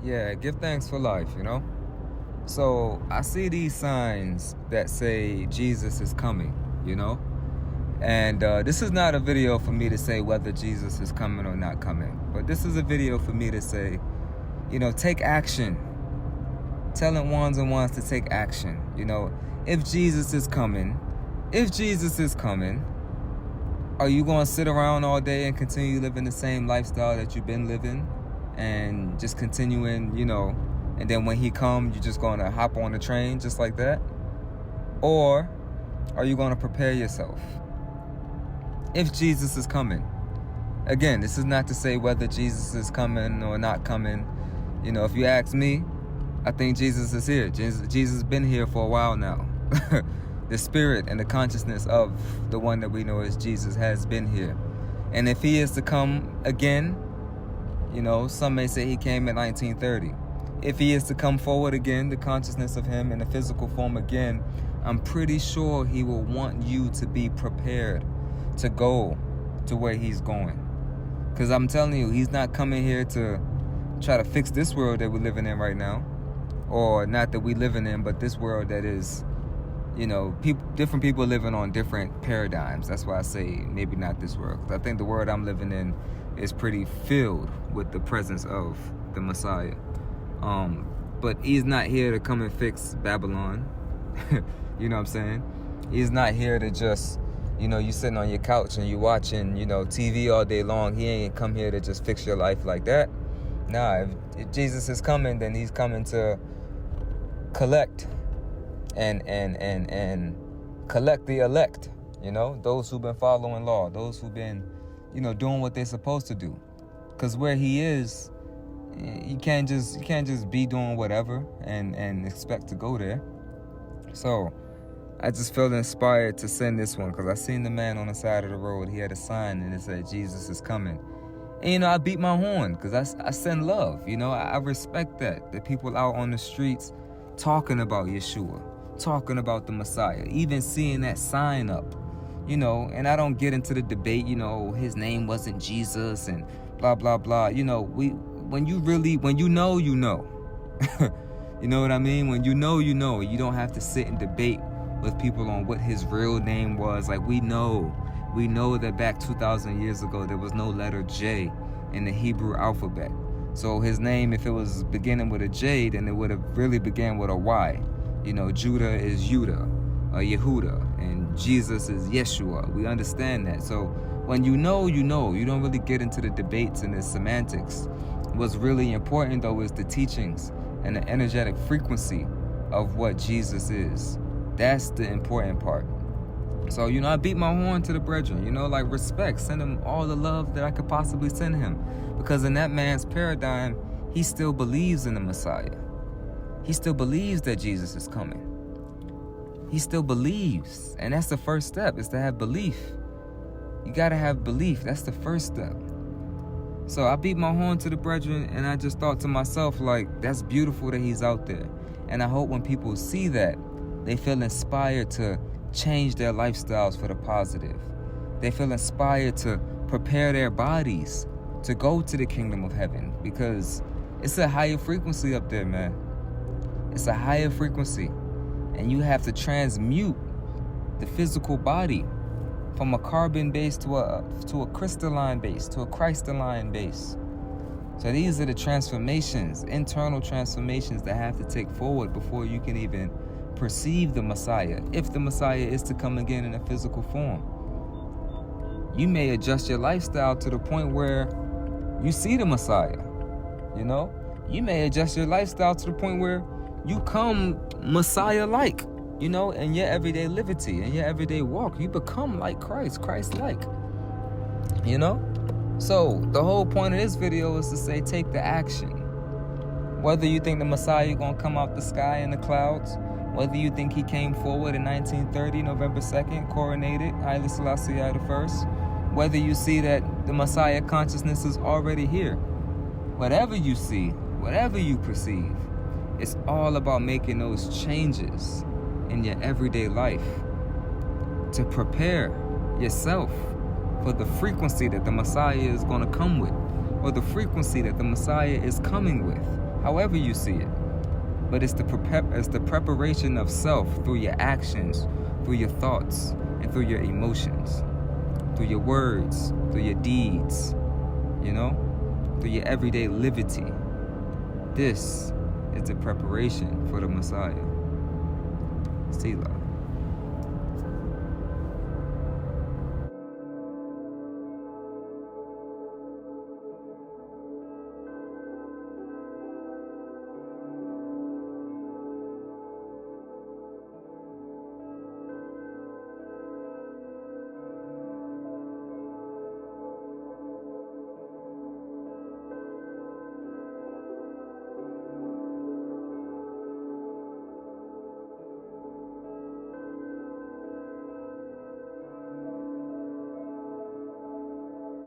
Yeah, give thanks for life, So I see these signs that say Jesus is coming, And this is not a video for me to say whether Jesus is coming or not coming. But this is a video for me to say, take action. Telling ones and ones to take action. If Jesus is coming, are you going to sit around all day and continue living the same lifestyle that you've been living and just continuing, and then when he comes, you're just going to hop on the train just like that? Or are you going to prepare yourself? If Jesus is coming. Again, this is not to say whether Jesus is coming or not coming. If you ask me, I think Jesus is here. Jesus has been here for a while now. The spirit and the consciousness of the one that we know as Jesus has been here. And if he is to come again, some may say he came in 1930. If he is to come forward again, the consciousness of him in a physical form again, I'm pretty sure he will want you to be prepared to go to where he's going. Because I'm telling you, he's not coming here to try to fix this world that we're living in right now. Or not that we're living in, but this world that is, different people living on different paradigms. That's why I say maybe not this world. I think the world I'm living in is pretty filled with the presence of the Messiah. But he's not here to come and fix Babylon. You know what I'm saying? He's not here to just, you sitting on your couch and you watching, TV all day long. He ain't come here to just fix your life like that. Nah, if Jesus is coming, then he's coming to collect and collect the elect, those who've been following law, those who've been, doing what they're supposed to do. Because where he is, you can't just be doing whatever and expect to go there. So I just felt inspired to send this one because I seen the man on the side of the road. He had a sign and it said Jesus is coming. And I beat my horn because I send love. I respect that. The people out on the streets talking about Yeshua, talking about the Messiah, even seeing that sign up, and I don't get into the debate, his name wasn't Jesus and blah, blah, blah. When you know, you know. You know what I mean? When you know, you don't have to sit and debate with people on what his real name was. Like we know that back 2,000 years ago, there was no letter J in the Hebrew alphabet. So his name, if it was beginning with a J, then it would have really began with a Y. Judah is Yehuda, and Jesus is Yeshua. We understand that. So when you know, you don't really get into the debates and the semantics. What's really important, though, is the teachings and the energetic frequency of what Jesus is. That's the important part. So, I beat my horn to the brethren, like respect. Send him all the love that I could possibly send him. Because in that man's paradigm, he still believes in the Messiah. He still believes that Jesus is coming. He still believes. And that's the first step, is to have belief. You got to have belief. That's the first step. So I beat my horn to the brethren, and I just thought to myself, like, that's beautiful that he's out there. And I hope when people see that, they feel inspired to change their lifestyles for the positive. They feel inspired to prepare their bodies to go to the kingdom of heaven, because it's a higher frequency up there, man. It's a higher frequency, and you have to transmute the physical body from a carbon base to a crystalline base, to a Christalline base. So these are the transformations, internal transformations that have to take forward before you can even perceive the Messiah, if the Messiah is to come again in a physical form. You may adjust your lifestyle to the point where you see the Messiah. You may adjust your lifestyle to the point where you come Messiah-like, in your everyday liberty, in your everyday walk. You become like Christ-like, So the whole point of this video is to say, take the action. Whether you think the Messiah is going to come out the sky in the clouds, whether you think he came forward in 1930, November 2nd, coronated, Haile Selassie I, whether you see that the Messiah consciousness is already here, whatever you see, whatever you perceive, it's all about making those changes in your everyday life to prepare yourself for the frequency that the Messiah is going to come with, or the frequency that the Messiah is coming with. however you see it. But it's the preparation of self through your actions, through your thoughts, and through your emotions, through your words, through your deeds, through your everyday livity. This is the preparation for the Messiah. Selah.